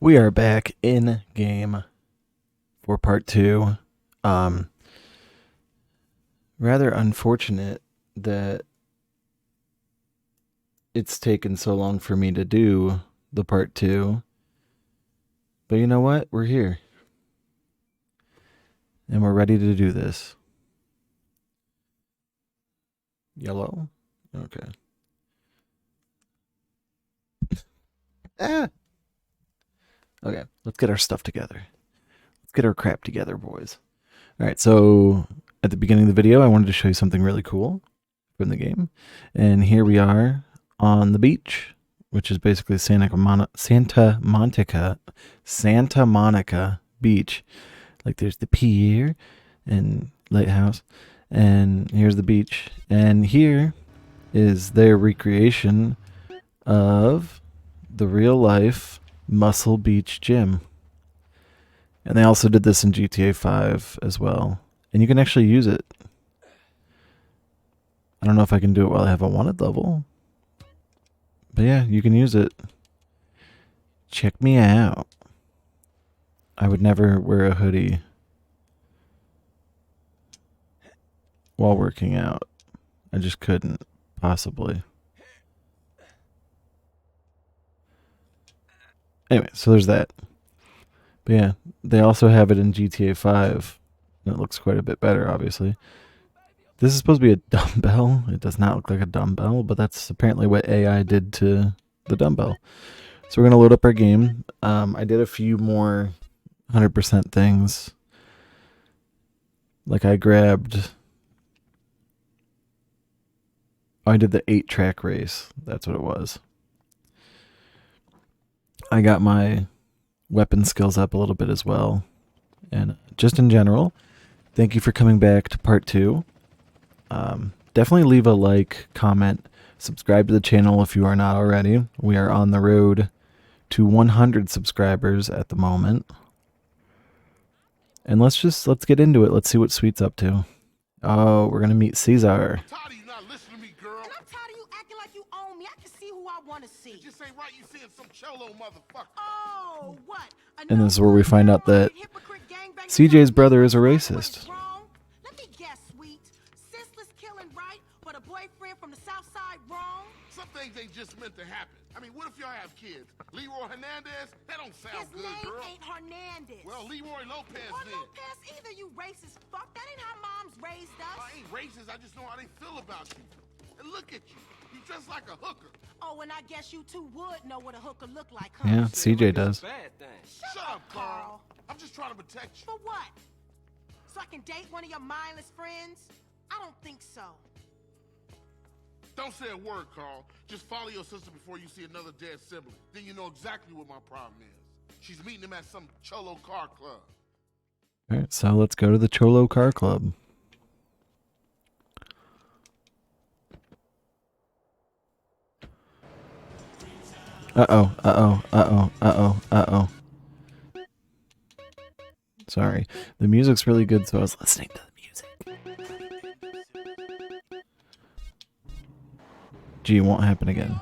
We are back in game for part 2. Rather unfortunate that it's taken so long for me to do the part 2. But you know what? We're here. And we're ready to do this. Yellow? Okay. Ah! Okay, let's get our stuff together. Let's get our crap together, boys. Alright, so at the beginning of the video, I wanted to show you something really cool from the game. And here we are on the beach, which is basically Santa Monica Beach. Like there's the pier and lighthouse, and here's the beach. And here is their recreation of the real life Muscle Beach gym. And they also did this in GTA 5 as well. And you can actually use it. I don't know if I can do it while I have a wanted level. But yeah, you can use it. Check me out. I would never wear a hoodie while working out. I just couldn't, possibly. Anyway, so there's that. But yeah, they also have it in GTA 5. And it looks quite a bit better, obviously. This is supposed to be a dumbbell. It does not look like a dumbbell, but that's apparently what AI did to the dumbbell. So we're going to load up our game. I did a few more 100% things. Like I grabbed... I did the 8-track race. That's what it was. I got my weapon skills up a little bit as well. And just in general, thank you for coming back to part 2. Definitely leave a like, comment, subscribe to the channel if you are not already. We are on the road to 100 subscribers at the moment. And let's get into it. Let's see what Sweet's up to. Oh, we're going to meet Caesar. Oh, what? And this is where we find out that CJ's brother is a racist. Let me guess, Sweet. Senseless killing right, but a boyfriend from the south side wrong? Some things ain't just meant to happen. I mean, what if y'all have kids? Leroy Hernandez? That don't sound His good, name girl. ain't Hernandez. Well, Leroy Lopez or then. Lopez either, you racist fuck. That ain't how moms raised us. I ain't racist. I just know how they feel about you. And look at you. You dress like a hooker. Oh, and I guess you two would know what a hooker look like, huh? Yeah, CJ does. Shut up, Carl. I'm just trying to protect you. For what? So I can date one of your mindless friends? I don't think so. Don't say a word, Carl. Just follow your sister before you see another dead sibling. Then you know exactly what my problem is. She's meeting him at some Cholo car club. Alright, so let's go to the Cholo Car Club. Uh-oh. Sorry. The music's really good, so I was listening to the music. Gee, it won't happen again.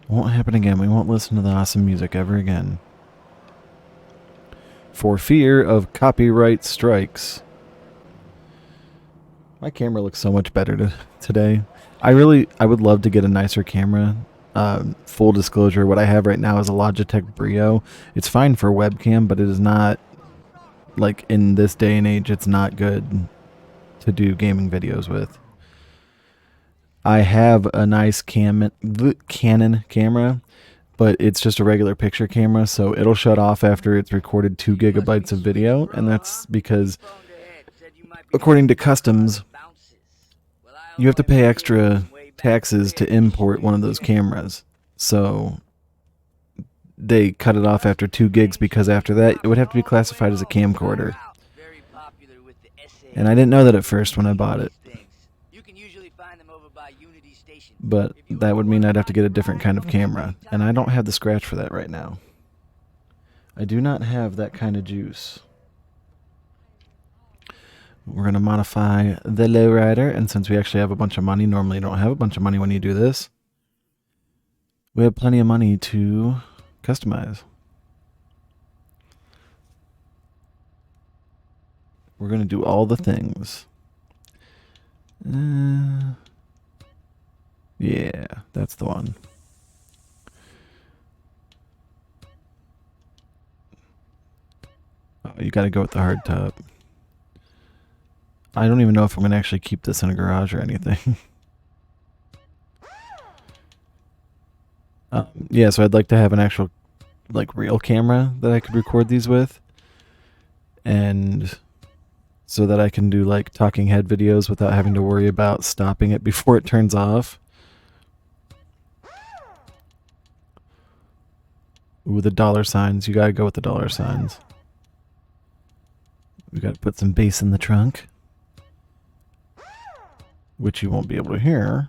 Won't happen again. We won't listen to the awesome music ever again. For fear of copyright strikes. My camera looks so much better today. I would love to get a nicer camera. Full disclosure, what I have right now is a Logitech Brio. It's fine for webcam, but it is not, like, in this day and age, it's not good to do gaming videos with. I have a nice Canon camera, but it's just a regular picture camera, so it'll shut off after it's recorded 2 gigabytes of video, and that's because, according to customs, you have to pay extra taxes to import one of those cameras. So they cut it off after 2 gigs because after that it would have to be classified as a camcorder. And I didn't know that at first when I bought it. But that would mean I'd have to get a different kind of camera. And I don't have the scratch for that right now. I do not have that kind of juice. We're going to modify the lowrider, and since we actually have a bunch of money, normally you don't have a bunch of money when you do this, We have plenty of money to customize. We're going to do all the things. Yeah, that's the one. Oh, you got to go with the hard top. I don't even know if I'm going to actually keep this in a garage or anything. Yeah, so I'd like to have an actual, like, real camera that I could record these with. And so that I can do, like, talking head videos without having to worry about stopping it before it turns off. Ooh, the dollar signs. You gotta go with the dollar signs. We gotta put some bass in the trunk, which you won't be able to hear.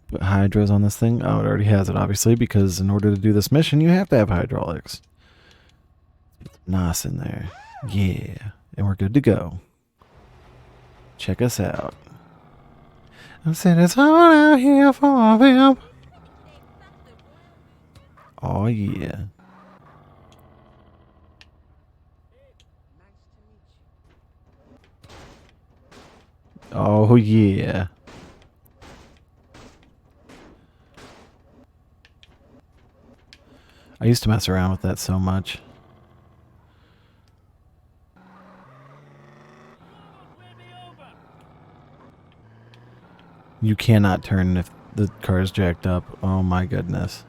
Put hydros on this thing. Oh, it already has it, obviously, because in order to do this mission, you have to have hydraulics. Put some NOS in there. Yeah. And we're good to go. Check us out. I said it's all out here for them. Oh, yeah. Oh, yeah. I used to mess around with that so much. You cannot turn if the car is jacked up. Oh my goodness.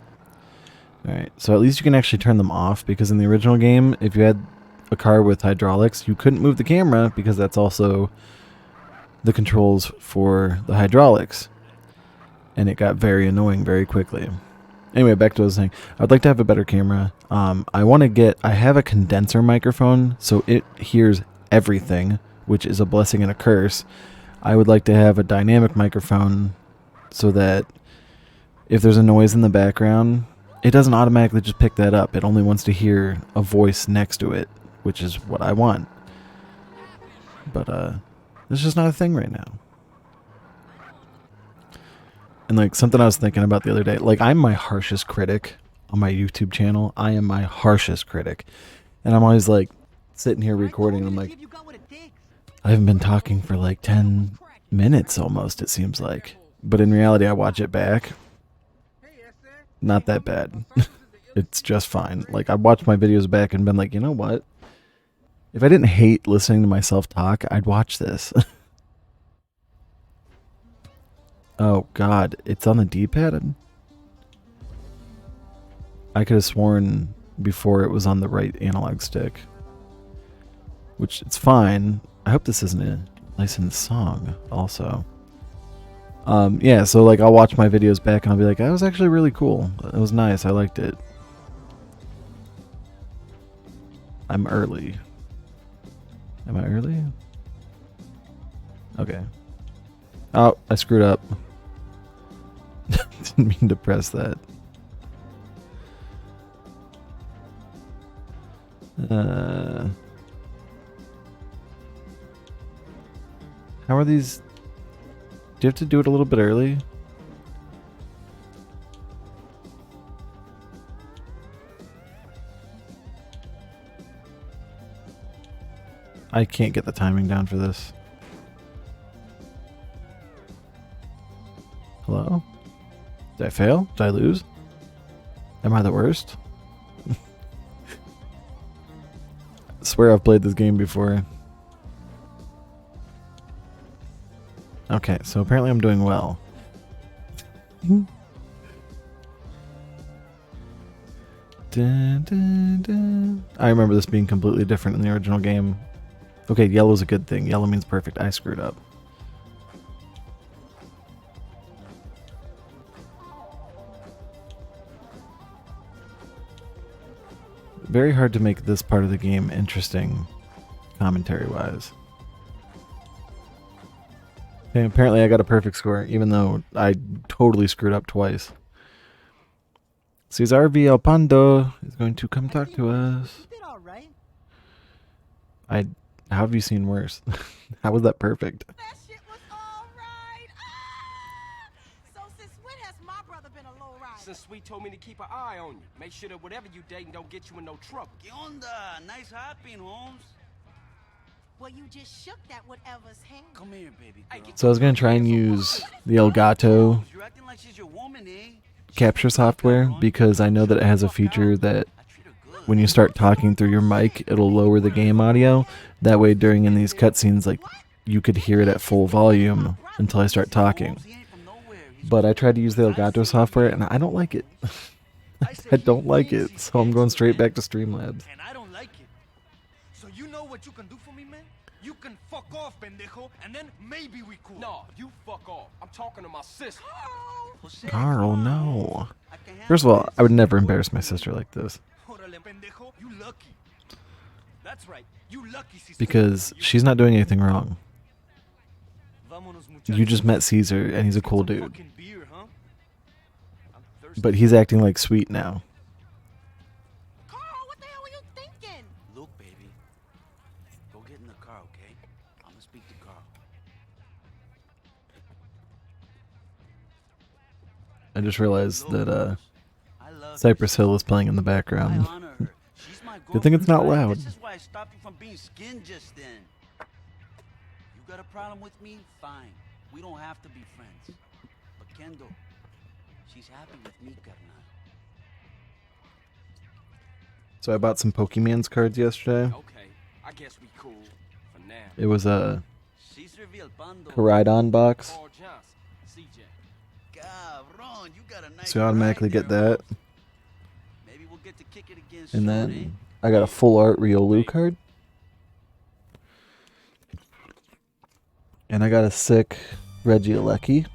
Alright, so at least you can actually turn them off, because in the original game, if you had a car with hydraulics, you couldn't move the camera because that's also the controls for the hydraulics. And it got very annoying very quickly. Anyway, back to what I was saying. I'd like to have a better camera. I have a condenser microphone, so it hears everything, which is a blessing and a curse. I would like to have a dynamic microphone so that if there's a noise in the background, it doesn't automatically just pick that up. It only wants to hear a voice next to it, which is what I want. But it's just not a thing right now. And like something I was thinking about the other day, like I'm my harshest critic on my YouTube channel. I am my harshest critic. And I'm always like sitting here recording and I'm like, I haven't been talking for like 10 minutes almost, it seems like. But in reality, I watch it back. Not that bad. It's just fine. Like I've watched my videos back and been like, you know what? If I didn't hate listening to myself talk, I'd watch this. Oh god, it's on the D-pad? I could have sworn before it was on the right analog stick. Which, it's fine. I hope this isn't a licensed song, also. Yeah, so like I'll watch my videos back and I'll be like, that was actually really cool. It was nice, I liked it. I'm early. Am I early? Okay. Oh, I screwed up. Didn't mean to press that. How are these? Do you have to do it a little bit early? I can't get the timing down for this. Hello? Did I fail? Did I lose? Am I the worst? I swear I've played this game before. Okay, so apparently I'm doing well. Dun, dun, dun. I remember this being completely different in the original game. Okay, yellow's a good thing. Yellow means perfect. I screwed up. Very hard to make this part of the game interesting, commentary-wise. Okay, apparently I got a perfect score, even though I totally screwed up twice. Cesar Villalpando is going to come talk to us. How have you seen worse? How was that perfect? That shit was all right. So sis, what brother been a low rider? Since Sweet told me to keep an eye on you. Make sure that whatever you dating don't get you in no trouble. ¿Qué onda? Nice hopping, Holmes. Well, you just shook that whatever's hand. Come here, baby girl. So I was gonna try and use the Elgato You're acting like she's your woman, eh? capture software because I know that it has a feature that I treat her good. when you start talking through your mic, it'll lower the game audio. That way, during in these cutscenes, like you could hear it at full volume until I start talking. He ain't from nowhere. He's But I tried to use the Elgato software, and I don't like it. I don't like it, so I'm going straight back to Streamlabs. And I don't like it. So you know what you can do for me, man? You can fuck off, pendejo, and then maybe we cool. No, you fuck off. I'm talking to my sister. Jose, Carl, come on. no. I can handle First of all, this. I would never embarrass my sister like this Órale, pendejo, you lucky. That's right, you lucky, sister. because she's not doing anything wrong. Vámonos, You muchachos. just met Caesar, and he's a cool Some dude. fucking beer, huh? I'm But he's acting like sweet now. Carl, what the hell were you thinking? Look, baby. Go get in the car, okay? I'm gonna speak to Carl. I just realized that I love Cypress her. Hill is playing in the I background. honor her. She's my Good thing it's not girlfriend, right? loud. This is why I stopped you from being skinned just then. You got a problem with me? Fine. We don't have to be friends. But Kendall, she's happy with me, carnal. So I bought some Pokemans cards yesterday. Okay, I guess we cool for now. It was a Cesar Villalpando. Koraidon box, Carl Johnson, CJ. Cabron, you got a nice so you automatically ride get there, that. Holmes. Maybe we'll get to kick it again And soon, then I got a full art Riolu card. And I got a sick Regieleki.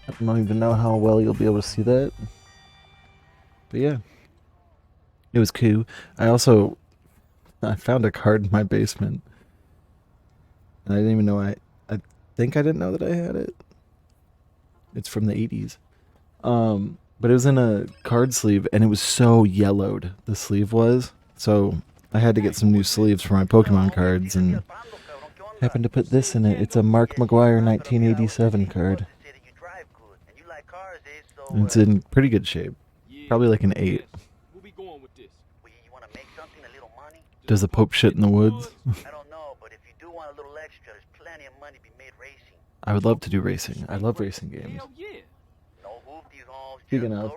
I don't even know how well you'll be able to see that. But yeah. It was cool. I found a card in my basement. And I didn't even know I think I didn't know that I had it. It's from the 80s. But it was in a card sleeve, and it was so yellowed, the sleeve was. So I had to get some new sleeves for my Pokemon cards, and happened to put this in it. It's a Mark McGuire 1987 card. And it's in pretty good shape. Yeah, Probably like an 8. yes. Where we going with this? Does the Pope shit in the woods? I don't know, but if you do want a little extra, there's plenty of money to be made racing. I would love to do racing. I love racing games. Hell yeah. No hoopties, Holmes. Speaking just of, low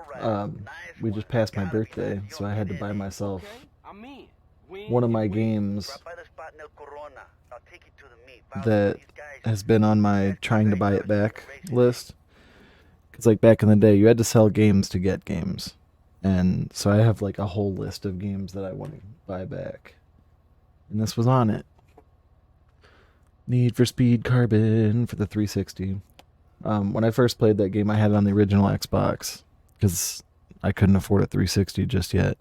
riders. Nice we ones. just passed my Gotta be birthday, nice. so I had to buy myself Okay, I'm in. Win one of and my win. games Drop by the spot in El Corona. I'll take you to the meet. Follow that these guys. has been on my trying to buy it back list. Because like back in the day, you had to sell games to get games. And so I have like a whole list of games that I want to buy back. And this was on it. Need for Speed Carbon for the 360. When I first played that game, I had it on the original Xbox. Because I couldn't afford a 360 just yet.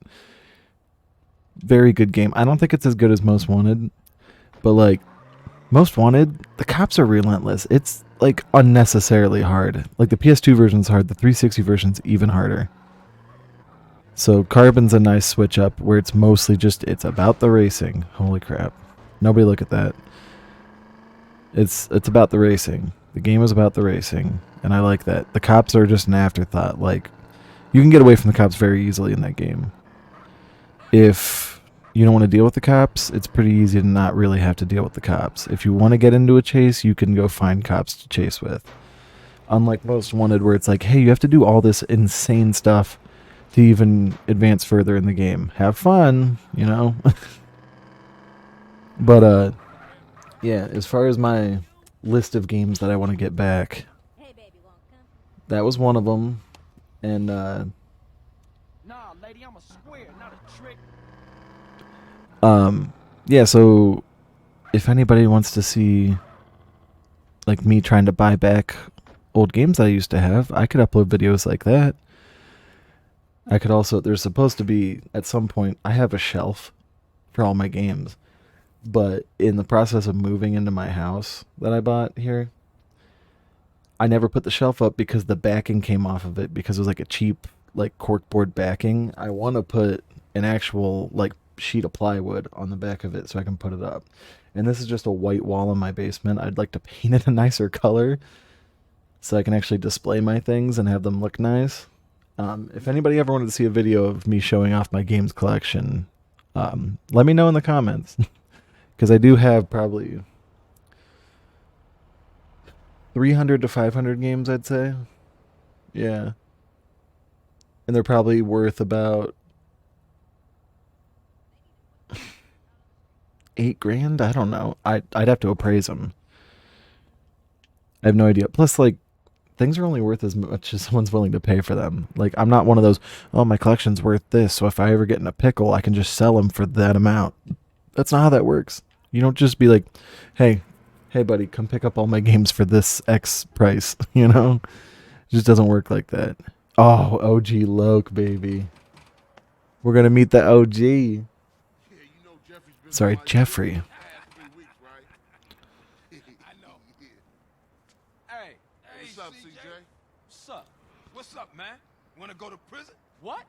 Very good game. I don't think it's as good as Most Wanted. But like, Most Wanted, the cops are relentless. It's like unnecessarily hard. Like the PS2 version's hard, the 360 version's even harder. So Carbon's a nice switch up where it's mostly just, it's about the racing. Holy crap. Nobody look at that. It's about the racing. The game is about the racing. And I like that. The cops are just an afterthought. Like, you can get away from the cops very easily in that game. If you don't want to deal with the cops, it's pretty easy to not really have to deal with the cops. If you want to get into a chase, you can go find cops to chase with. Unlike Most Wanted, where it's like, hey, you have to do all this insane stuff to even advance further in the game. Have fun, you know? But, yeah, as far as my list of games that I want to get back, that was one of them. And, Nah, lady, I'm a square, not a trick. yeah, so if anybody wants to see, like, me trying to buy back old games I used to have, I could upload videos like that. I could also, there's supposed to be, at some point, I have a shelf for all my games. But in the process of moving into my house that I bought here, I never put the shelf up because the backing came off of it because it was like a cheap, like, corkboard backing. I want to put an actual, like, sheet of plywood on the back of it so I can put it up. And this is just a white wall in my basement. I'd like to paint it a nicer color. so I can actually display my things and have them look nice. If anybody ever wanted to see a video of me showing off my games collection, let me know in the comments. Because I do have probably 300 to 500 games, I'd say. Yeah. And they're probably worth about $8,000. I don't know. I'd have to appraise them. I have no idea. Plus, like, things are only worth as much as someone's willing to pay for them. Like, I'm not one of those, oh, my collection's worth this, so if I ever get in a pickle, I can just sell them for that amount. That's not how that works. You don't just be like, hey, buddy, come pick up all my games for this X price, you know? It just doesn't work like that. Oh, OG Loke, baby. We're going to meet the OG. Yeah, you know Jeffrey's been Sorry, quiet Jeffrey. for the past 3 weeks, right? I know. Hey, What's up, CJ? what's up? What's up, man? Wanna go to prison? What?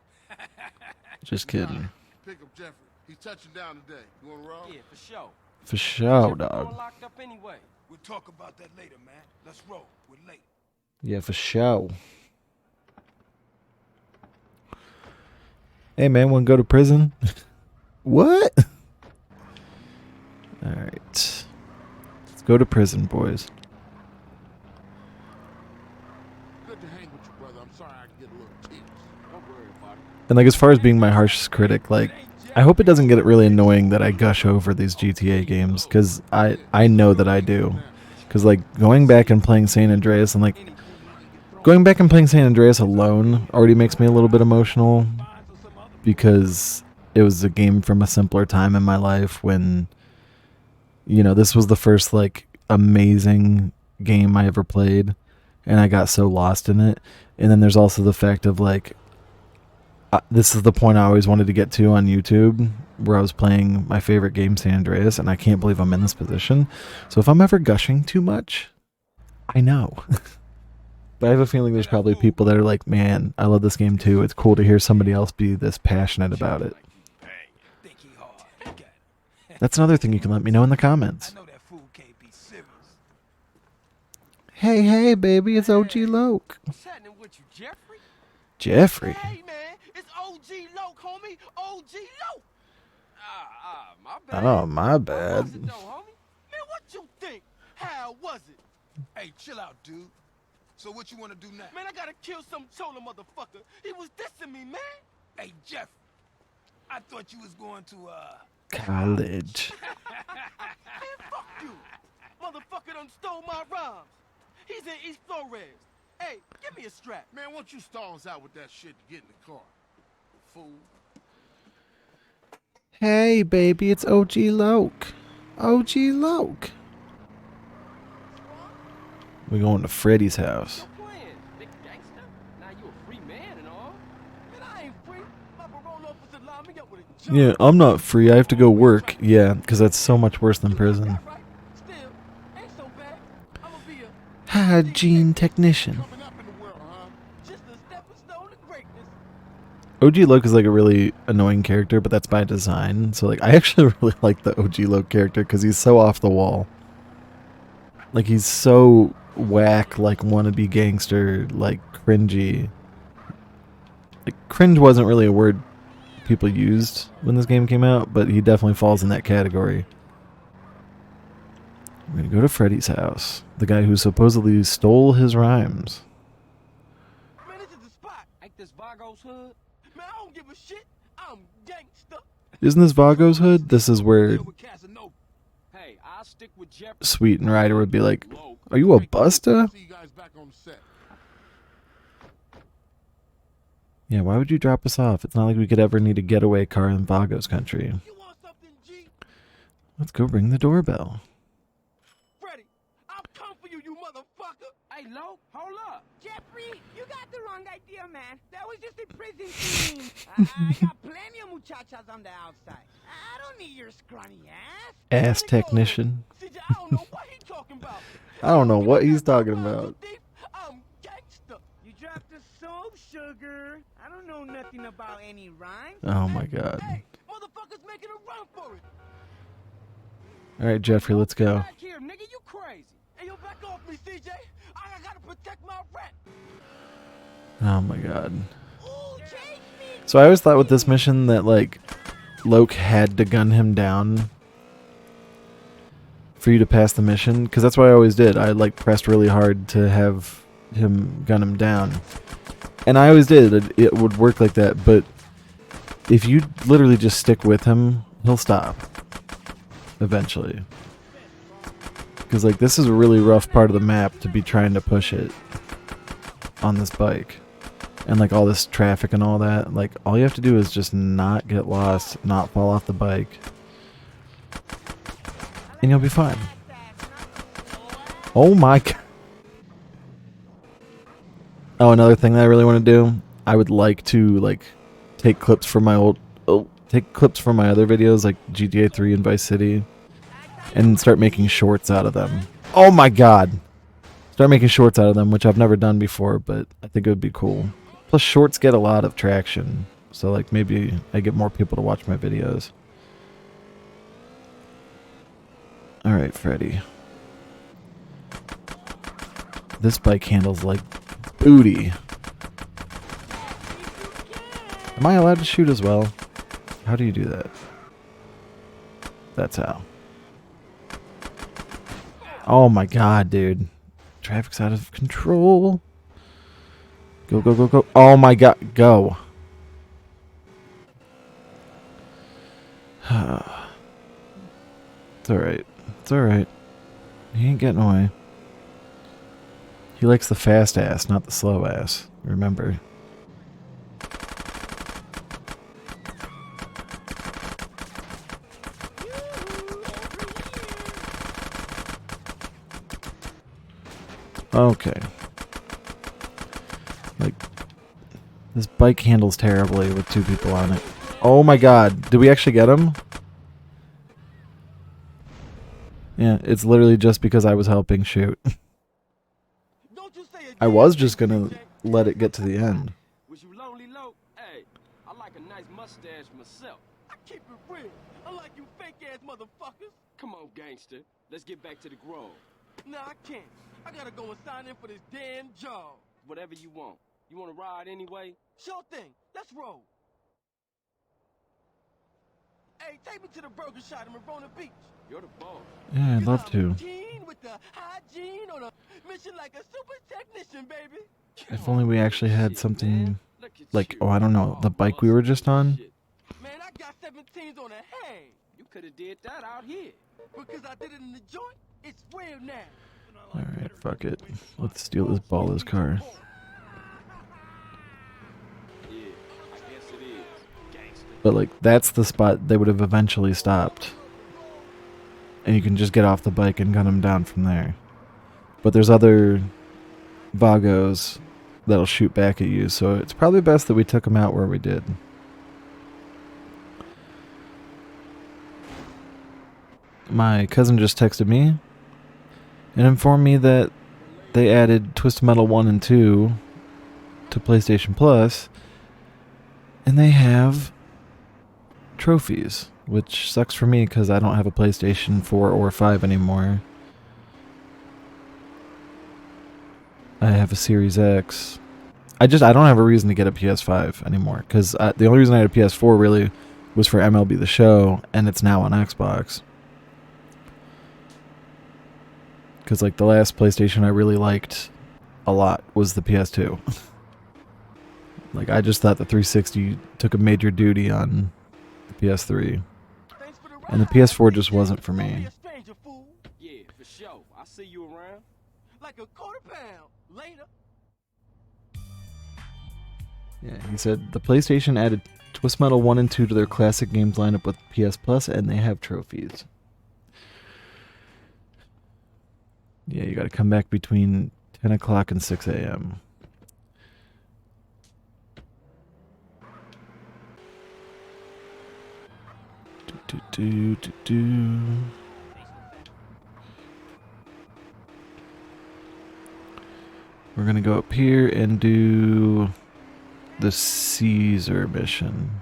Just kidding. Pick up Jeffrey. He's touching down today. You wanna roll? Yeah, for sure. For sure, Jeffrey going dog. locked up anyway. We'll talk about that later, man. Let's roll. We're late. Yeah, for sure. Hey, man, want to go to prison? What? All right. Let's go to prison, boys. Good to hang with you, brother. I'm sorry I get a little tense. Don't worry about it. And, like, as far as being my harshest critic, like, I hope it doesn't get really annoying that I gush over these GTA games, because I know that I do. Because, like, going back and playing San Andreas and, like, going back and playing San Andreas alone already makes me a little bit emotional, because it was a game from a simpler time in my life when, you know, this was the first, like, amazing game I ever played, and I got so lost in it. And then there's also the fact of, like, this is the point I always wanted to get to on YouTube, where I was playing my favorite game, San Andreas, and I can't believe I'm in this position. So if I'm ever gushing too much, I know. But I have a feeling there's probably people that are like, man, I love this game too. It's cool to hear somebody else be this passionate about it. Think he hard. Look at him. That's another thing you can let me know in the comments. I know that fool can't be serious. Hey, baby, it's OG Loke. What's happening with you, Jeffrey? Jeffrey. Hey, man, it's OG Loke, homie. OG Loke. My bad. Oh, my How was bad. it though, homie? Man, what you think? How was it? Hey, chill out, dude. So what you wanna do now? Man, I gotta kill some chola motherfucker. He was dissing me, man. Hey, Jeff. I thought you was going to, College. Man, fuck you. Motherfucker done stole my rhymes. He's in East Flores. Hey, give me a strap. Man, why don't you stall us out with that shit to get in the car? Fool. Hey, baby, it's OG Loke. OG Loke. We're going to Freddy's house. No plans, big gangster. Now you a free man and all. Man, I ain't free. My parole officer lined me up with a job. Yeah, I'm not free. I have to go work. Yeah, because that's so much worse than prison. That right? Still, ain't so bad. I'ma be a Hygiene technician. Coming up in the world, huh? just a stepping stone to greatness. OG Loke is like a really annoying character, but that's by design. So like, I actually really like the OG Loke character because he's so off the wall. Like he's so whack, like wannabe gangster, like cringy. Like cringe wasn't really a word people used when this game came out, but he definitely falls in that category. We're gonna go to Freddy's house, the guy who supposedly stole his rhymes. Man, this is the spot. Ain't this Vago's hood? Man, I don't give a shit. I'm gangsta. Isn't this Vago's hood? This is where with Casanova. Hey, I'll stick with Jeffrey. Sweet and Ryder would be like, "Are you a buster?" See you guys back on the set. Yeah, why would you drop us off? It's not like we could ever need a getaway car in Vago's country. You want something, G? Let's go ring the doorbell. Freddy, I'll come for you, you motherfucker. Hey, Lo, hold up. Jeffrey, you got the wrong idea, man. That was just a prison scene. I got plenty of muchachas on the outside. I don't need your scrawny ass. Ass technician. CJ, I don't know what he talking about. I don't know what he's talking about. I'm gangsta. You dropped the soap, sugar. I don't know nothing about any rhymes. Oh my god. Hey, motherfuckers making a run for it. Alright, Jeffrey, let's go. Back here, nigga, you crazy. Hey, yo, back off me, CJ. I gotta protect my rep. Oh my god. Ooh, chase me. So I always thought with this mission that like Loke had to gun him down for you to pass the mission, because that's what I always did. I like pressed really hard to have him gun him down, and I always did. It would work like that, but if you literally just stick with him, he'll stop eventually. Because like this is a really rough part of the map to be trying to push it on this bike, and like all this traffic and all that. Like all you have to do is just not get lost, not fall off the bike, and you'll be fine. Oh my god. Oh, another thing that I really want to do, I would like to like take clips from my other videos like GTA 3 and Vice City and start making shorts out of them. Oh my god. Start making shorts out of them, which I've never done before, but I think it would be cool. Plus shorts get a lot of traction, so like maybe I get more people to watch my videos. Alright, Freddy. This bike handles like booty. Am I allowed to shoot as well? How do you do that? That's how. Oh my god, dude. Traffic's out of control. Go, go, go, go. Oh my god, go. It's alright. It's alright. He ain't getting away. He likes the fast ass, not the slow ass. Remember. Okay. Like, this bike handles terribly with two people on it. Oh my god. Did we actually get him? Yeah, it's literally just because I was helping shoot. Don't you say I was just gonna let it get to the end. Was you lonely, Loke? Hey, I like a nice mustache myself. I keep it real. Unlike you fake-ass motherfuckers. Come on, gangster. Let's get back to the Grove. Nah, I can't. I gotta go and sign in for this damn job. Whatever you want. You want to ride anyway? Sure thing. Let's roll. Hey, take me to the burger shop in Marona Beach. You're the boss. Yeah, I'd love to. Gene with the hygiene on a mission like a super technician, baby. If only we actually had something Look at like, you. oh, I don't know, the bike we were just on. Man, I got 17s on a hang. You could have did that out here. Because I did it in the joint, it's real now. Alright, fuck it. Let's steal this baller's car. Yeah, I guess it is. Gangster. But like, that's the spot they would have eventually stopped. And you can just get off the bike and gun them down from there. But there's other Vagos that'll shoot back at you, so it's probably best that we took them out where we did. My cousin just texted me and informed me that they added Twisted Metal 1 and 2 to PlayStation Plus, and they have trophies, which sucks for me because I don't have a PlayStation 4 or 5 anymore. I have a Series X. I don't have a reason to get a PS5 anymore, because the only reason I had a PS4 really was for MLB The Show, and it's now on Xbox. Because like the last PlayStation I really liked a lot was the PS2. Like I just thought the 360 took a major duty on the PS3. And the PS4 just wasn't for me. Yeah, for sure. I'll see you around. Like a quarter pound. Later. Yeah, he said the PlayStation added Twist Metal 1 and 2 to their classic games lineup with PS Plus, and they have trophies. Yeah, you gotta come back between 10 o'clock and 6 a.m. We're gonna go up here and do the Caesar mission.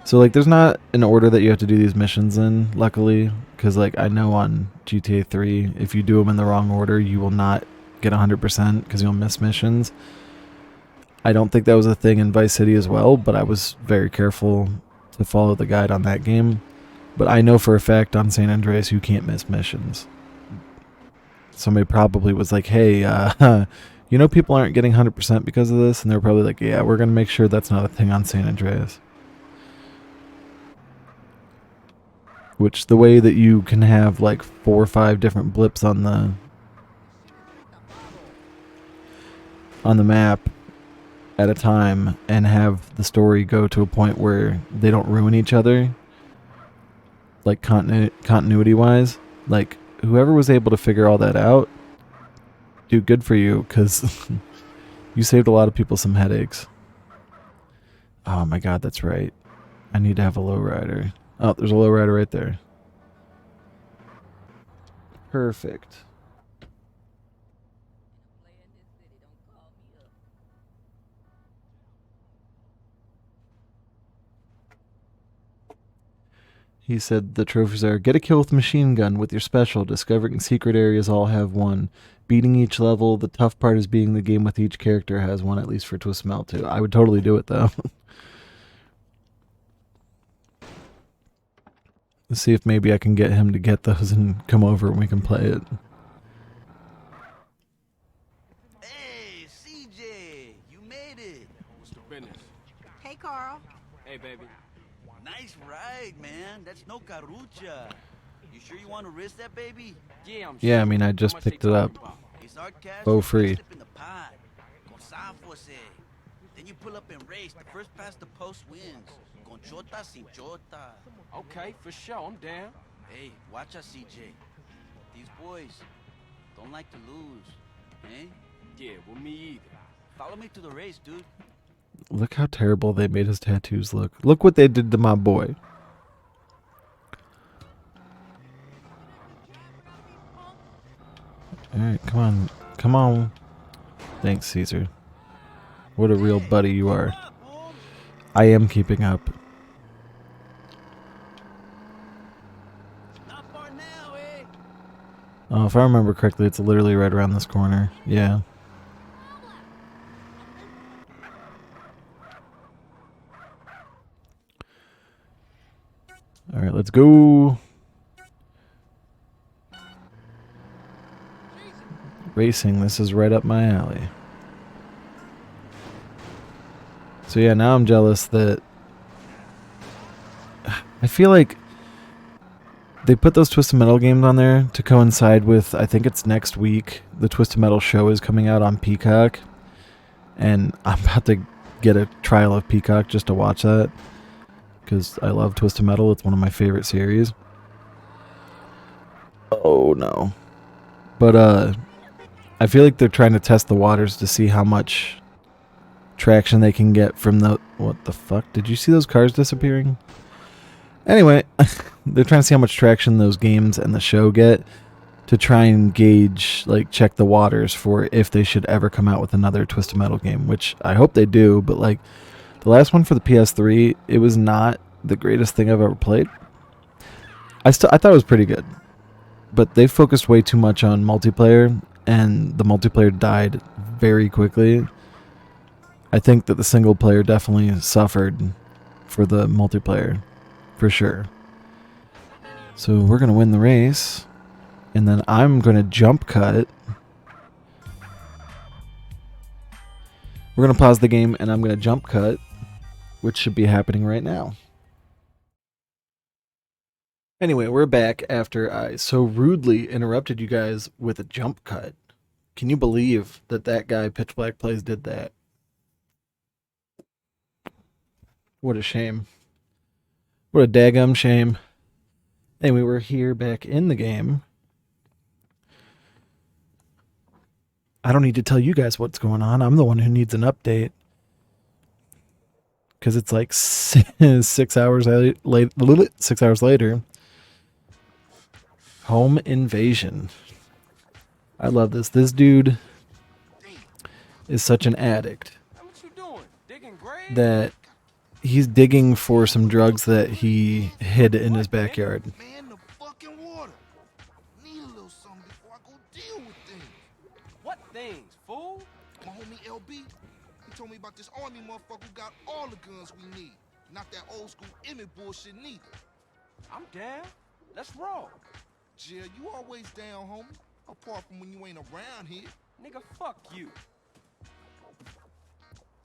So like there's not an order that you have to do these missions in, luckily, because like I know on GTA 3 if you do them in the wrong order you will not get 100% because you'll miss missions. I don't think that was a thing in Vice City as well, but I was very careful to follow the guide on that game. But I know for a fact on San Andreas you can't miss missions. Somebody probably was like, hey, you know people aren't getting 100% because of this? And they're probably like, yeah, we're going to make sure that's not a thing on San Andreas. Which the way that you can have like 4 or 5 different blips on the map at a time and have the story go to a point where they don't ruin each other, like continuity wise, like whoever was able to figure all that out, dude, good for you, because you saved a lot of people some headaches. Oh my god, that's right, I need to have a lowrider. Oh, there's a lowrider right there. Perfect. He said the trophies are: get a kill with machine gun with your special, discovering secret areas all have one, beating each level. The tough part is being the game with each character has one, at least for Twist Mel too. I would totally do it though. Let's see if maybe I can get him to get those and come over and we can play it. Hey, CJ, you made it. What's the business? Hey, Carl. Hey, baby. Nice ride, man. That's no carucha. You sure you want to risk that, baby? Yeah, I'm Yeah, I sure. mean, I How just much they picked it up. talking about? It's our cash. Oh, free. Slip in the pot. Con Sanfos, Then you pull up and race. The first past the post wins. Con chota sin chota. Okay, for sure. I'm down. Hey, watch us, CJ. These boys don't like to lose, eh? Yeah, well, me either. Follow me to the race, dude. Look how terrible they made his tattoos look. Look what they did to my boy. Alright, come on. Come on. Thanks, Caesar. What a real buddy you are. I am keeping up. Not far now, eh? Oh, if I remember correctly, it's literally right around this corner. Yeah. Alright, let's go. Racing, this is right up my alley. So yeah, now I'm jealous that I feel like they put those Twisted Metal games on there to coincide with, I think it's next week, the Twisted Metal show is coming out on Peacock. And I'm about to get a trial of Peacock just to watch that, because I love Twisted Metal. It's one of my favorite series. Oh no. But I feel like they're trying to test the waters to see how much traction they can get from the... What the fuck? Did you see those cars disappearing? Anyway, they're trying to see how much traction those games and the show get to try and gauge, like, check the waters for if they should ever come out with another Twisted Metal game, which I hope they do, but, like, the last one for the PS3, it was not the greatest thing I've ever played. I thought it was pretty good, but they focused way too much on multiplayer, and the multiplayer died very quickly. I think that the single player definitely suffered for the multiplayer, for sure. So we're going to win the race, and then I'm going to jump cut. We're going to pause the game, and I'm going to jump cut, which should be happening right now. Anyway, we're back after I so rudely interrupted you guys with a jump cut. Can you believe that that guy, Pitchblackplays, did that? What a shame. What a daggum shame. Anyway, we're here back in the game. I don't need to tell you guys what's going on. I'm the one who needs an update. Because it's like 6 hours late, 6 hours later. Home invasion. I love this. This dude is such an addict Hey, what you doing? Digging grave? that he's digging for some drugs that he hid in his backyard. Man, the fucking water. Need a little something before I go deal with things. What things, fool? My homie LB, he told me about this army motherfucker who got all the guns we need. Not that old school Emmett bullshit neither. I'm down. Let's roll. Jill, you always down, homie. Apart from when you ain't around here. Nigga, fuck you.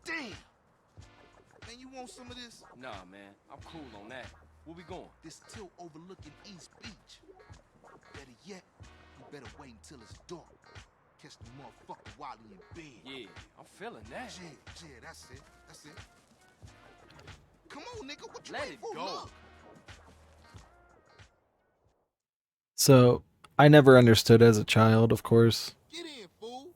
Damn! Man, you want some of this? Nah, man. I'm cool on that. Where we going? This tilt overlooking East Beach. Better yet, you better wait until it's dark. Catch the motherfucker while he in bed. Yeah, I'm feeling that. Jill, that's it. That's it. Come on, nigga. What you Let waiting it for? go. Look. So I never understood as a child, of course, Get in, fool.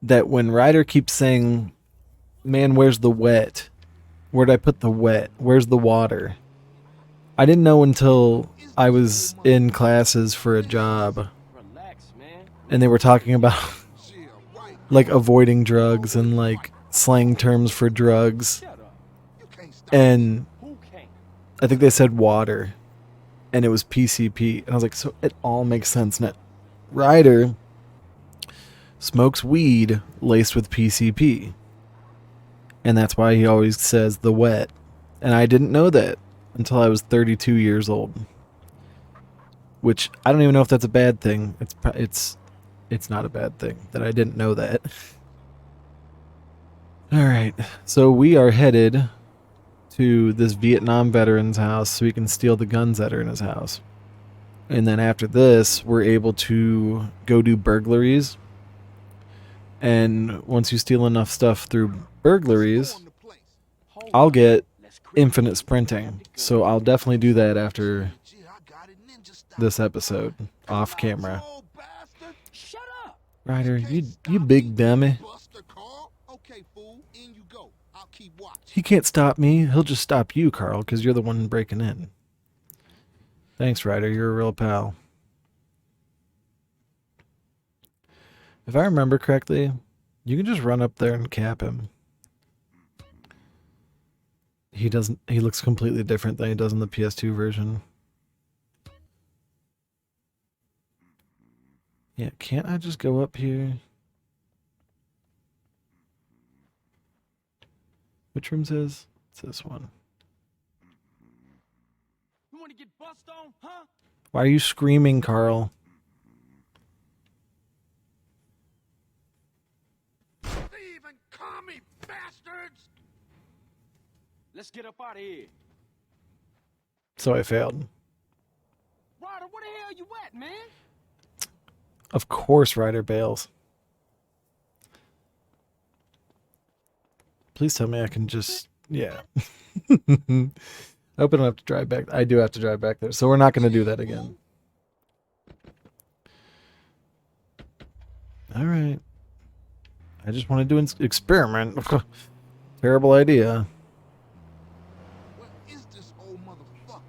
that when Ryder keeps saying, "Man, where's the wet? Where'd I put the wet? Where's the water?" I didn't know until I was in classes for a job, Relax, man. and they were talking about Jill, right. like avoiding drugs and like slang terms for drugs. Shut up. You can't stop. And Who can't? I think they said water, and it was PCP. And I was like, so it all makes sense now. Ryder smokes weed laced with PCP. And that's why he always says the wet. And I didn't know that until I was 32 years old. Which I don't even know if that's a bad thing. It's not a bad thing that I didn't know that. All right. So we are headed to this Vietnam veteran's house so we can steal the guns that are in his house. And then after this, we're able to go do burglaries. And once you steal enough stuff through burglaries, Storm the place. Hold I'll up. get Let's creep. infinite sprinting. So I'll definitely do that after Jill, I got it. Ninja style. this episode, off camera. You old bastard. Shut up. Ryder, Can't you stop big me, dummy. Buster Carl. Okay, fool. In you go. I'll keep watch. He can't stop me. He'll just stop you, Carl, because you're the one breaking in. Thanks, Ryder. You're a real pal. If I remember correctly, you can just run up there and cap him. He doesn't. He looks completely different than he does in the PS2 version. Yeah, can't I just go up here? Which room's his? It's this one. You want to get bust on, huh? Why are you screaming, Carl? Leave and call me, bastards. Let's get up out of here. So I failed. Ryder, where the hell you at, man? Of course, Ryder bails. Please tell me I can just... Yeah. I hope I don't have to drive back. I do have to drive back there, so we're not going to do that again. All right. I just want to do an experiment. Terrible idea. What is this old motherfucker?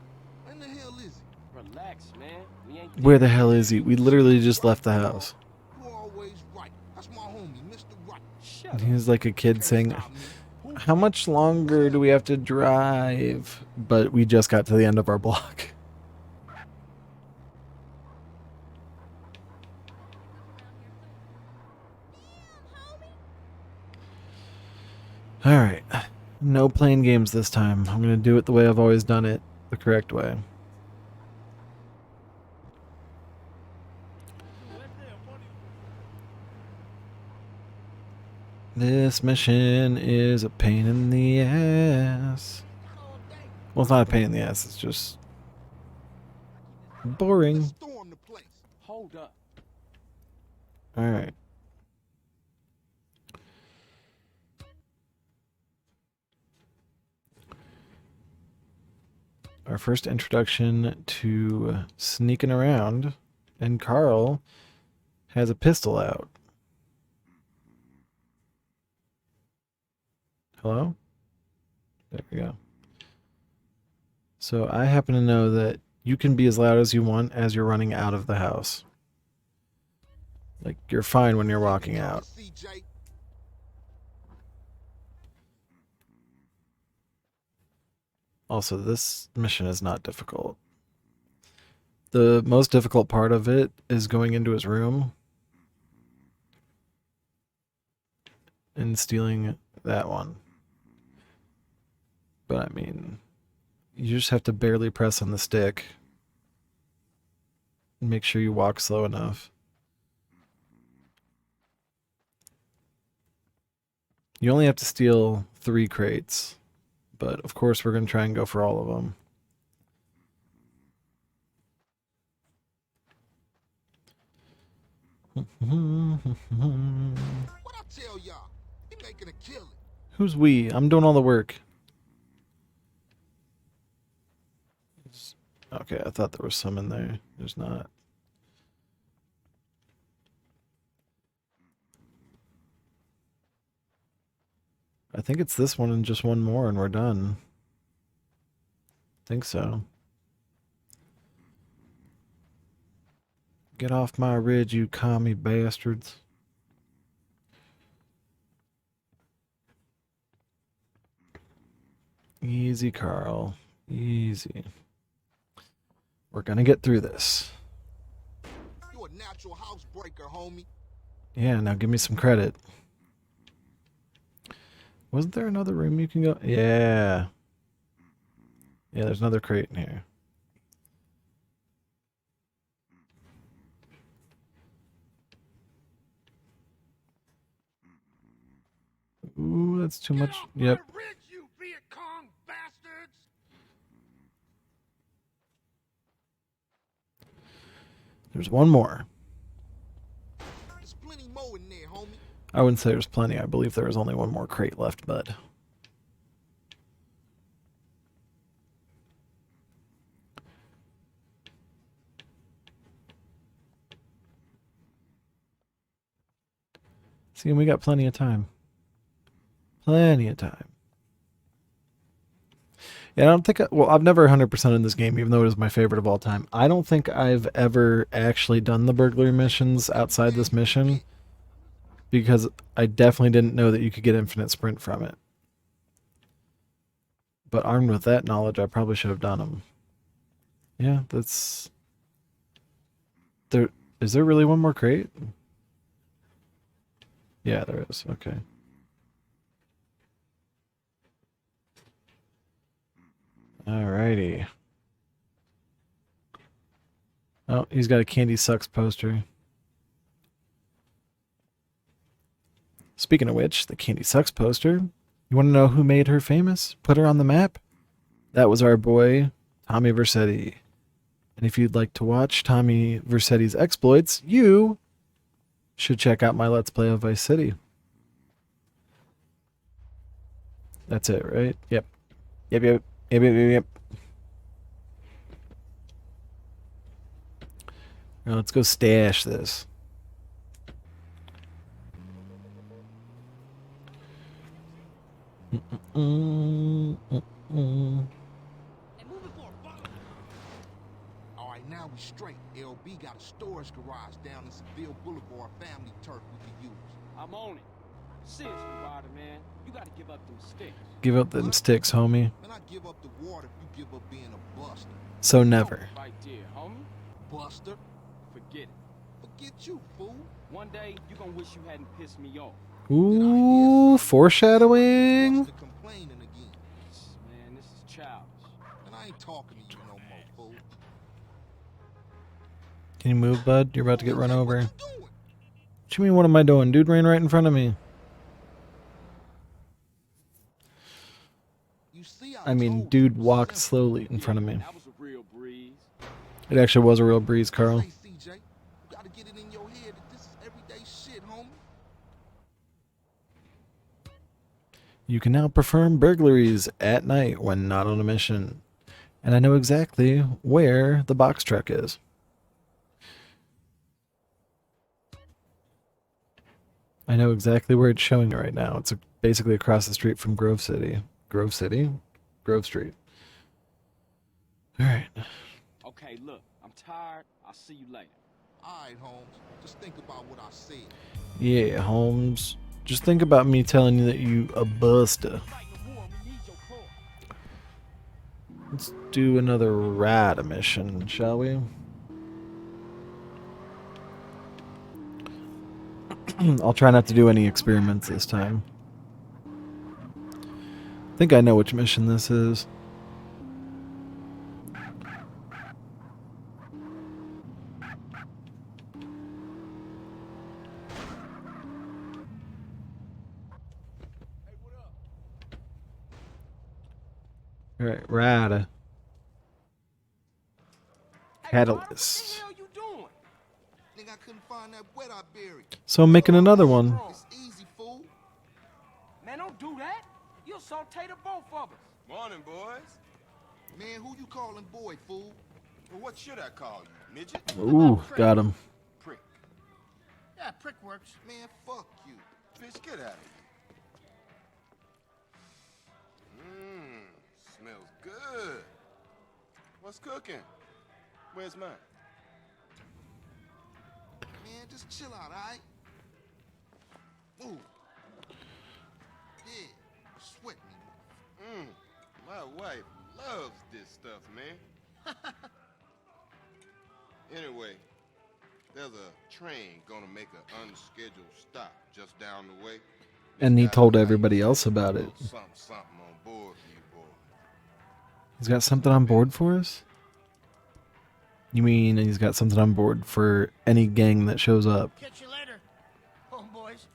When the hell is he? Relax, man. We ain't Where the hell is he? We literally just left the house. You're always right. That's my homie, Mr. Right. Shut And up. he was like a kid saying, Stop me. how much longer do we have to drive? But we just got to the end of our block. All right. No playing games this time. I'm going to do it the way I've always done it, the correct way. This mission is a pain in the ass. Well, it's not a pain in the ass. It's just boring. Let's storm the place. Hold up. All right. Our first introduction to sneaking around, and Carl has a pistol out. Hello? There we go. So I happen to know that you can be as loud as you want as you're running out of the house. Like, you're fine when you're walking out. CJ. Also, this mission is not difficult. The most difficult part of it is going into his room and stealing that one. But I mean, you just have to barely press on the stick and make sure you walk slow enough. You only have to steal 3 crates, but of course we're going to try and go for all of them. What I tell y'all? He making a killing. Who's we? I'm doing all the work. Okay, I thought there was some in there. There's not. I think it's this one and just one more and we're done. Think so. Get off my ridge, you commie bastards. Easy, Carl. Easy. We're gonna get through this. You a natural housebreaker, homie. Yeah, now give me some credit. Wasn't there another room you can go? Yeah. Yeah, there's another crate in here. Ooh, that's too much. Yep. Ridge, you Viet Cong bastards! There's one more. There's plenty more in there, homie. I wouldn't say there's plenty. I believe there was only one more crate left, bud. See, we got plenty of time. Plenty of time. Yeah, I don't think... well, I've never 100% in this game, even though it is my favorite of all time. I don't think I've ever actually done the burglary missions outside this mission, because I definitely didn't know that you could get infinite sprint from it. But armed with that knowledge, I probably should have done them. Yeah, that's... Is there really one more crate? Yeah, there is. Okay. Alrighty. Oh, he's got a Candy Sucks poster. Speaking of which, the Candy Sucks poster. You want to know who made her famous? Put her on the map? That was our boy, Tommy Vercetti. And if you'd like to watch Tommy Vercetti's exploits, you should check out my Let's Play of Vice City. That's it, right? Yep. Yep. Now let's go stash this. Alright, now we straight. LB got a storage garage down in Seville Boulevard, family turf we can use. I'm on it. Seriously, Ryder, man. You gotta give up them sticks. Give up them sticks, homie. Man, I give up the water if you give up being a buster. So never. Right there, homie. Buster? Forget it. Forget you, fool. One day, you gonna wish you hadn't pissed me off. Ooh, foreshadowing. Buster complaining again. Man, this is childish. And I ain't talking to you no more, fool. Can you move, bud? You're about to get run over. What you doing? What you mean, what am I doing? Dude ran right in front of me. You see, I mean, told dude you, walked simple. slowly in front of me. That was a real breeze. It actually was a real breeze, Carl. Say, CJ, you gotta get it in your head that this is everyday shit, homie. You can now perform burglaries at night when not on a mission. And I know exactly where the box truck is. I know exactly where it's showing right now. It's basically across the street from Grove City. Grove City? Grove Street. Alright. Okay, look, I'm tired. I'll see you later. Alright, Holmes. Just think about what I said. Yeah, Holmes. Just think about me telling you that you a buster. Fighting the war, we need your core. Let's do another rad mission, shall we? I'll try not to do any experiments this time. I think I know which mission this is. Alright, rad. Catalyst. What the hell you doing? Nigga, I couldn't find that wet I buried. So I'm making another one. It's easy, fool. Man, don't do that. You'll saute the both of us. Morning, boys. Man, who you calling boy, fool? Well, what should I call you? Midget? Ooh, got him. Prick. Yeah, prick works. Man, fuck you. Bitch, get out of here. Smells good. What's cooking? Where's mine? Man, just chill out, alright? Ooh. Yeah, sweat me. My wife loves this stuff, man. Anyway, there's a train gonna make an unscheduled stop just down the way. And he told everybody else about it. Something on board for you, boy. He's got something on board for us? You mean he's got something on board for any gang that shows up? Catch you later, homeboys.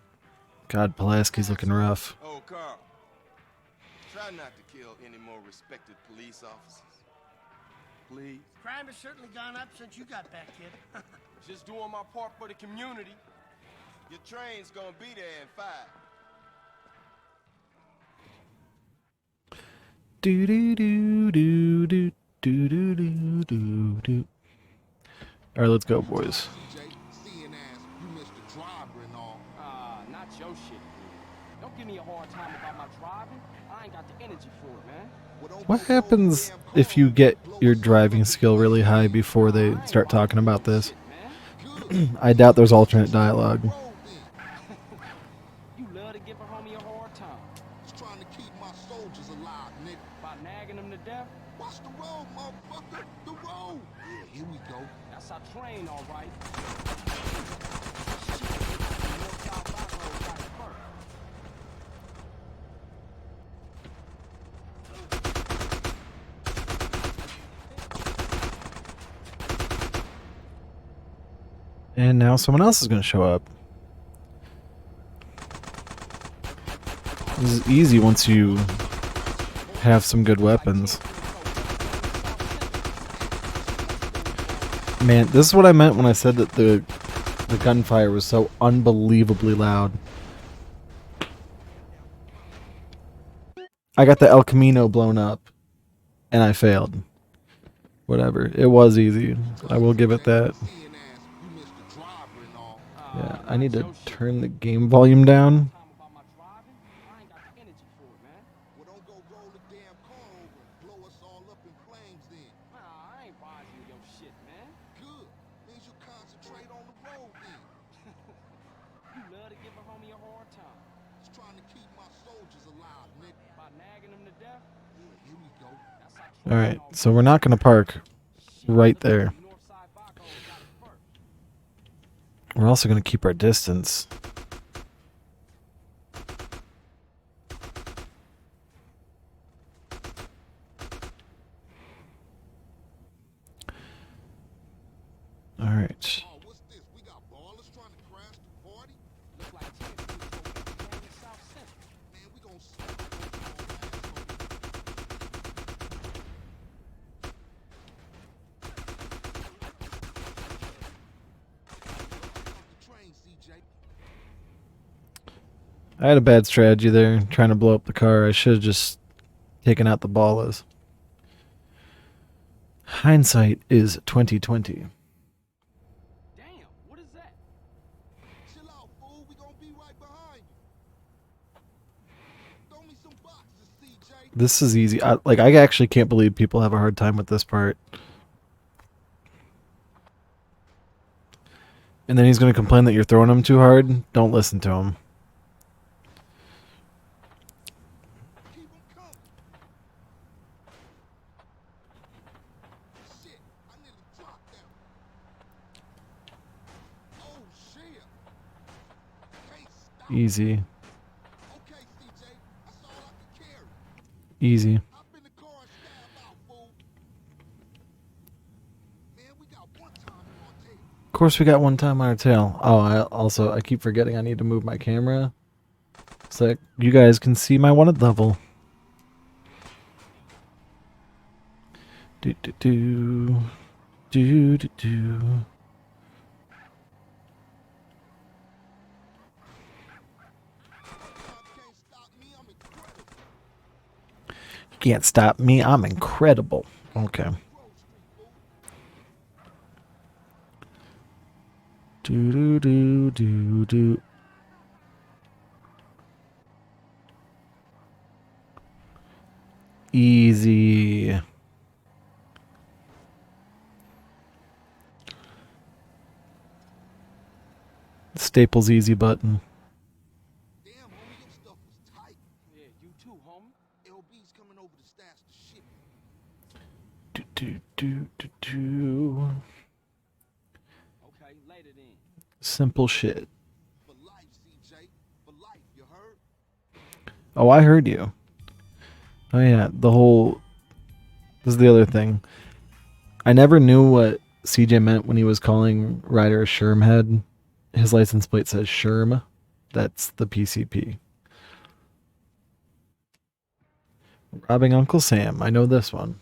God, Pulaski's looking rough. Oh, Carl. Try not to kill any more respected police officers. Please. Crime has certainly gone up since you got back, kid. Just doing my part for the community. Your train's gonna be there in 5. Do do do do do do do do do do. All right, let's go, boys. CJ, seeing as you missed the driver and all. Not your shit. Don't give me a hard time about my driving. I ain't got the energy for it, man. Well, don't What go happens damn if you get blow your us driving off. skill really high before they start talking about this? Man, I doubt there's alternate dialogue. Road then. you love to give a homie a hard time. Just trying to keep my soldiers alive, nigga. By nagging them to death. Watch the road, motherfucker. The road. Yeah, here we go. That's our train, all right. Shit, North South Back Road right first. And now someone else is going to show up. This is easy once you have some good weapons. Man, this is what I meant when I said that the gunfire was so unbelievably loud. I got the El Camino blown up, and I failed. Whatever. It was easy. I will give it that. Seeing as you missed the driver and all. Yeah, I need to turn the game volume down. Time about my driving. I ain't got the energy for it, man. Well, don't go roll the damn car over and blow us all up in flames then. Nah, I ain't rising your shit, man. Good. Means you concentrate on the road then. You love to give a homie a hard time. Just trying to keep my soldiers alive, nigga. By nagging them to death. Yeah, here we go. That's our train, Alright, all so we're not going to park right there. North Side Back Road got it first. We're also going to keep our distance. Alright. Oh, what's this? We got ballers trying to crash the party? Look like TNT was over in South Central. Man, we gon' smack those the train, CJ. I had a bad strategy there, trying to blow up the car. I should have just taken out the ballas. Hindsight is 2020. Damn, what is that? Chill out, fool. We gonna be right behind you. Throw me some boxes, CJ. This is easy. I actually can't believe people have a hard time with this part. And then he's going to complain that you're throwing him too hard. Don't listen to him. Keep 'em coming. Easy. Okay, CJ, that's all I can carry. Easy. Hop in the car and stab out, fool. Man, we got one time on our tail. Of course, we got one time on our tail. Oh, I keep forgetting I need to move my camera so that you guys can see my wanted level. Do do do do do do. Can't stop me, I'm incredible. You can't stop me. I'm incredible. Okay. Do do do do do. Easy. Staples easy button. Damn, homie, your stuff was tight. Yeah, you too, homie. LB's coming over to stash the shit. Do do do do do. Okay, later then. Simple shit. For life, CJ. For life, you heard? Oh, I heard you. Oh yeah, the whole. This is the other thing. I never knew what CJ meant when he was calling Ryder a Shermhead. His license plate says Sherm. That's the PCP. Robbing Uncle Sam. I know this one.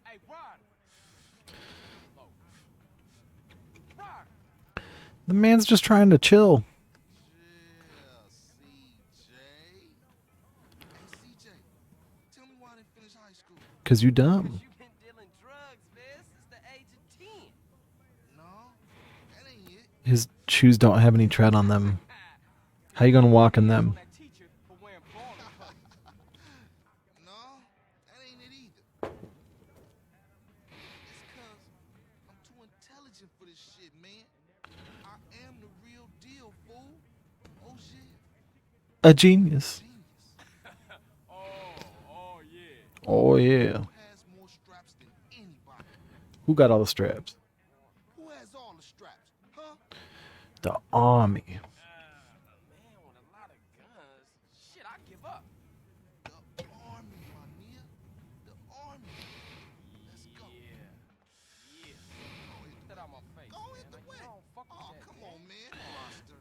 Hey, Ryder. Ryder. The man's just trying to chill. Yeah, CJ. Hey, CJ, tell me why I didn't finish high school. Cause you dumb. You been dealing drugs, man, since the age of 10. No, that ain't it. His shoes don't have any tread on them. How you gonna walk in them? That teacher for wearing baller colors. No, that ain't it either. It's cause I'm too intelligent for this shit, man. I am the real deal, fool. Oh shit, A genius. genius. Oh, yeah. Oh yeah. Who has more straps than anybody? Who got all the straps? Who has all the straps? Huh? The army. Man with a lot of guns. Shit, I give up. The army, my nigga. The army. Let's go. Yeah. Get that out my face, Go man. hit the Like, wet. I don't fuck with Oh, that, come man. on, man. Monster.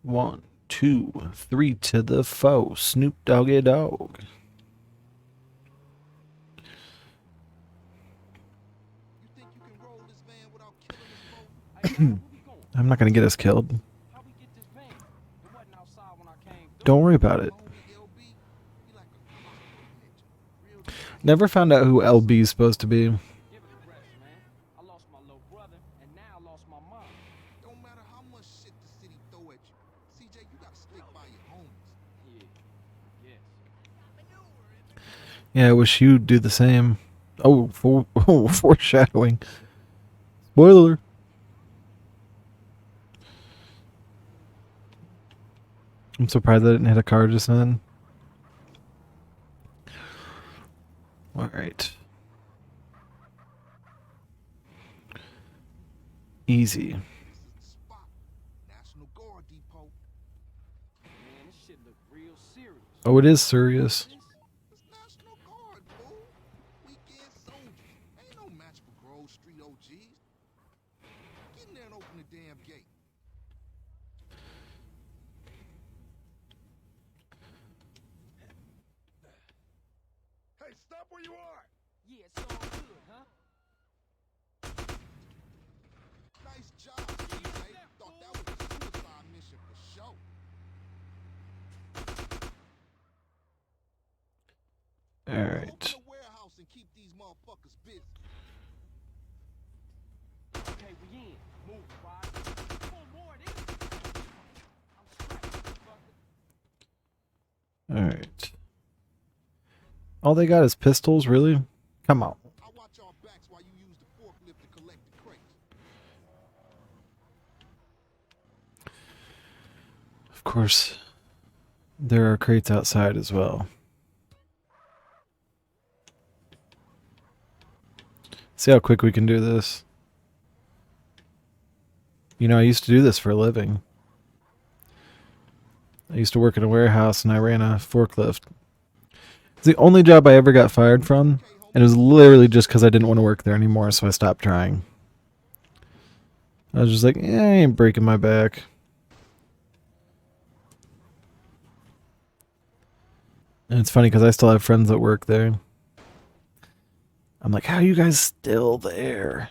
One, two, three to the foe. Snoop Doggy Dog. You think you can roll this van without killing us both? Hey, Ryder, where we going? I'm not gonna get us killed. How we get this van? It wasn't outside when I came through. Don't worry about it. Homie LB, he like a clockwork ninja. Real deal. Never found out who LB is supposed to be. Give it a rest, man. I lost my little brother, and now I lost my mom. Don't matter how much shit the city throw at you. CJ, you gotta stick by your homies. Yeah. Yes. Yeah, I wish you'd do the same. Oh, foreshadowing. Spoiler. I'm surprised I didn't hit a car just then. Alright. Easy. This is the spot. National Guard Depot. Man, this shit look real serious. Oh, it is serious. It's National Guard, fool. Weekend soldiers. Ain't no match for Grove Street OGs. Get in there and open the damn gate. Hey, stop where you are. Yeah, it's all good, huh? Nice job, CJ. Thought that was a suicide mission for sure. Alright. Open the warehouse and keep these motherfuckers busy. Okay, we in. Move, Ryder. Four more of this. I'm strapped, motherfucker. Alright. All they got is pistols, really? Come on. I'll watch our backs while you use the forklift to collect the crates. Of course. There are crates outside as well. See how quick we can do this. You know, I used to do this for a living. I used to work in a warehouse and I ran a forklift. It's the only job I ever got fired from, and it was literally just because I didn't want to work there anymore, so I stopped trying. I was just like, I ain't breaking my back. And it's funny because I still have friends that work there. I'm like, how are you guys still there?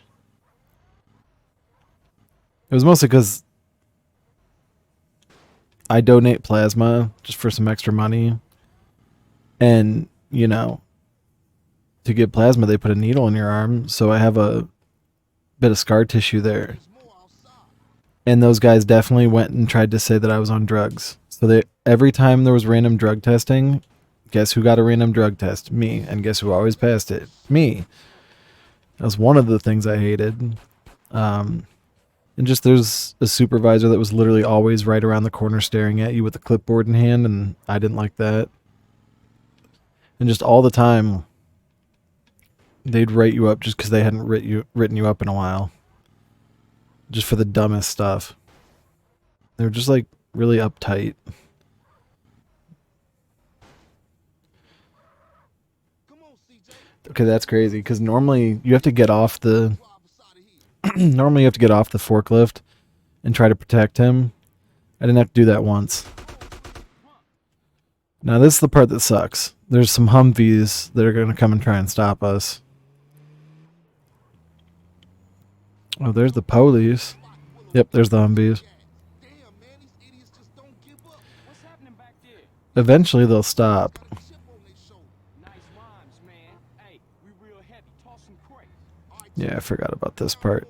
It was mostly because I donate plasma just for some extra money. And, you know, to get plasma, they put a needle in your arm. So I have a bit of scar tissue there. And those guys definitely went and tried to say that I was on drugs. So every time there was random drug testing, guess who got a random drug test? Me. And guess who always passed it? Me. That was one of the things I hated. And just there's a supervisor that was literally always right around the corner staring at you with a clipboard in hand, and I didn't like that. And just all the time, they'd write you up just because they hadn't written you up in a while. Just for the dumbest stuff. They were just like really uptight. Okay, that's crazy because normally you have to get off the normally you have to get off the forklift and try to protect him. I didn't have to do that once. Now this is the part that sucks. There's some Humvees that are going to come and try and stop us. Oh, there's the police. Yep, there's the Humvees. What's happening back there? Eventually they'll stop. Nice rhymes, man. Hey, we real heavy. Toss some crates. Yeah, I forgot about this part.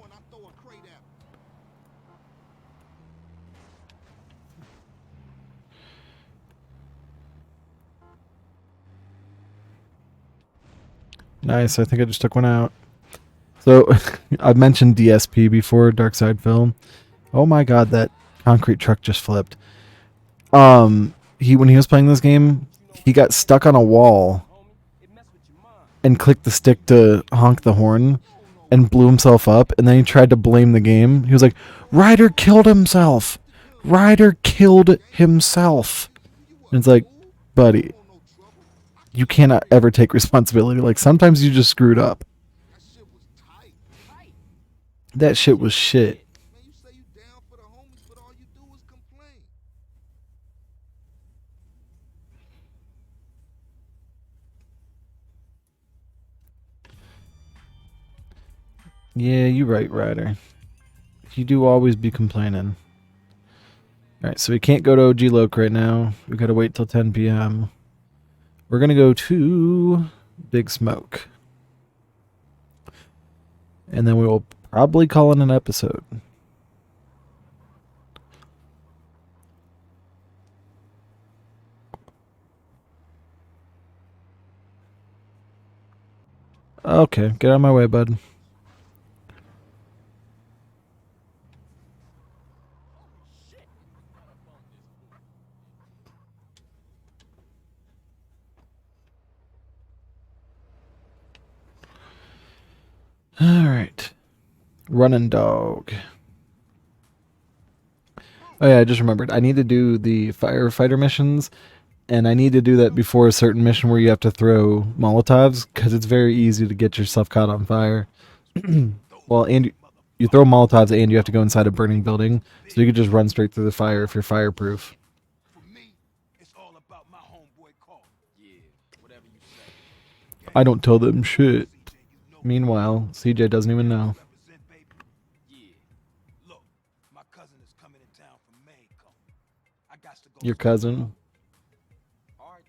Nice, I think I just took one out. So, I've mentioned DSP before, Dark Side Film. Oh my god, that concrete truck just flipped. When he was playing this game, he got stuck on a wall It messed with your mind. and clicked the stick to honk the horn and blew himself up, and then he tried to blame the game. He was like, Ryder killed himself! Ryder killed himself! And it's like, buddy, you cannot ever take responsibility. Like, sometimes you just screwed up. That shit was shit. Man, you say you down for the homies, but all you do is complain. Yeah, you right, Ryder. You do always be complaining. Alright, so we can't go to OG Loke right now. We gotta wait till 10 p.m. We're gonna go to Big Smoke. And then we will probably call it an episode. Okay, get out of my way, bud. Alright. Running dog. Oh yeah, I just remembered. I need to do the firefighter missions, and I need to do that before a certain mission where you have to throw Molotovs, because it's very easy to get yourself caught on fire. Well, and you throw Molotovs and you have to go inside a burning building, so you could just run straight through the fire if you're fireproof. For me, it's all about my homeboy Carl. Yeah, whatever you say. I don't tell them shit. Meanwhile, CJ doesn't even know. Represent, baby. Yeah. Look, my cousin is coming in town from Maine. Come. I got to go. Your cousin. All right,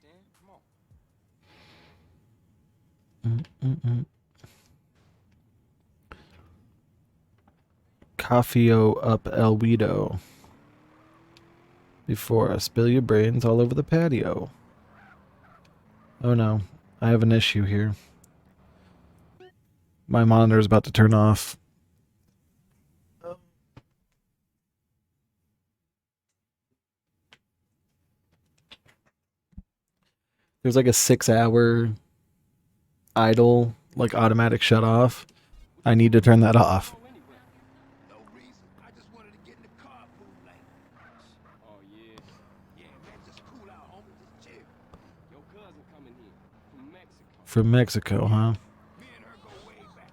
then. Come on. Coffee-o up El Guido. Before I spill your brains all over the patio. Oh no, I have an issue here. My monitor is about to turn off. There's like a 6-hour idle, like automatic shut off. I need to turn that off. No reason. I just wanted to get in the car, fool. Like, Oh, yeah. yeah, man, just cool out, homie. Just chill. Your cousin coming here from Mexico. From Mexico, huh? Me and her go way back.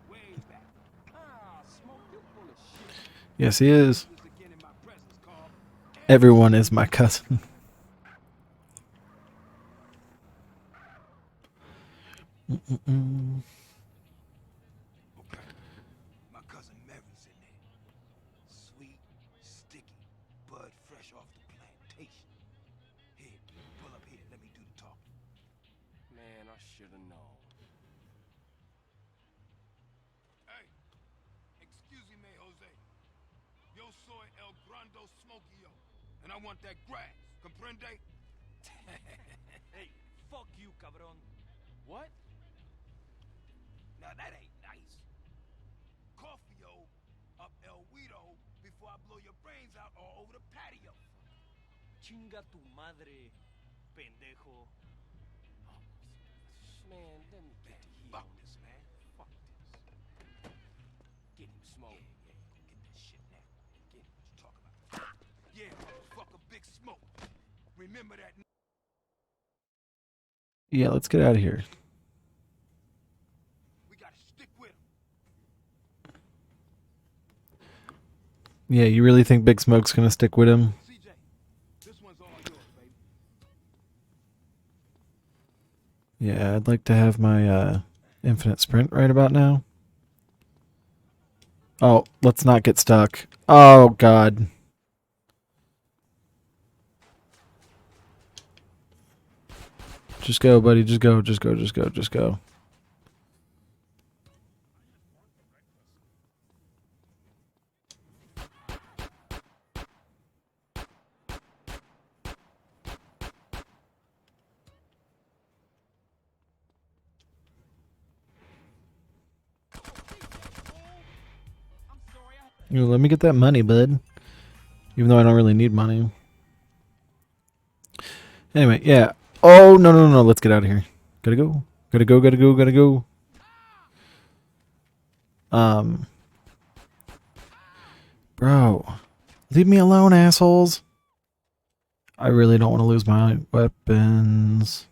Way back. Ah, Smoke, you full of shit. Yes, he is. This again in my presence, Carl. Everyone is my cousin. Okay. My cousin Mary's in there. Sweet, sticky, bud fresh off the plantation. Here, pull up here. Let me do the talking. Man, I should have known. Hey, excuse me, Jose. Yo soy el grando smokio, and I want that grass. Comprende? Hey, fuck you, cabron. What? Now that ain't nice. Coffee-o up el Guido before I blow your brains out all over the patio. Chinga tu madre, pendejo. Man, let me get the heat Fuck on this, man. Fuck this. Get him, Smoke. Yeah, go get that shit now. Get it. What you talking about? Yeah, motherfucker, Big Smoke. Remember that. Yeah, let's get out of here. We gotta stick with him. Yeah, you really think Big Smoke's gonna stick with him? CJ, this one's all yours, baby. Yeah, I'd like to have my infinite sprint right about now. Oh, let's not get stuck. Oh, God. Just go, buddy. Just go, just go, just go, just go. You know, let me get that money, bud. Even though I don't really need money. Anyway, yeah. Oh, no, no, no. Let's get out of here. Gotta go. Gotta go, gotta go, gotta go. Bro. Leave me alone, assholes. I really don't want to lose my weapons.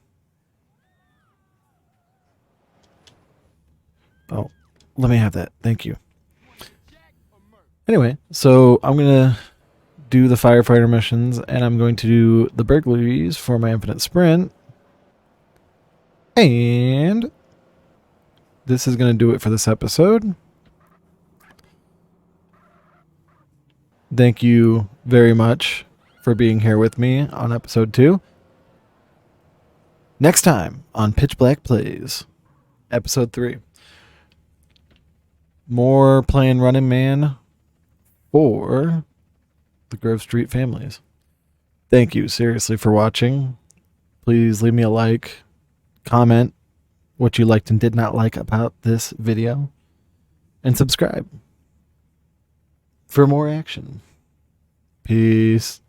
Oh, let me have that. Thank you. Anyway, so I'm going to do the firefighter missions, and I'm going to do the burglaries for my infinite sprint. And this is going to do it for this episode. Thank you very much for being here with me on episode 2. Next time on Pitchblackplays, episode 3. More playing Running Man for the Grove Street families. Thank you seriously for watching. Please leave me a like, comment what you liked and did not like about this video, and subscribe for more action. Peace.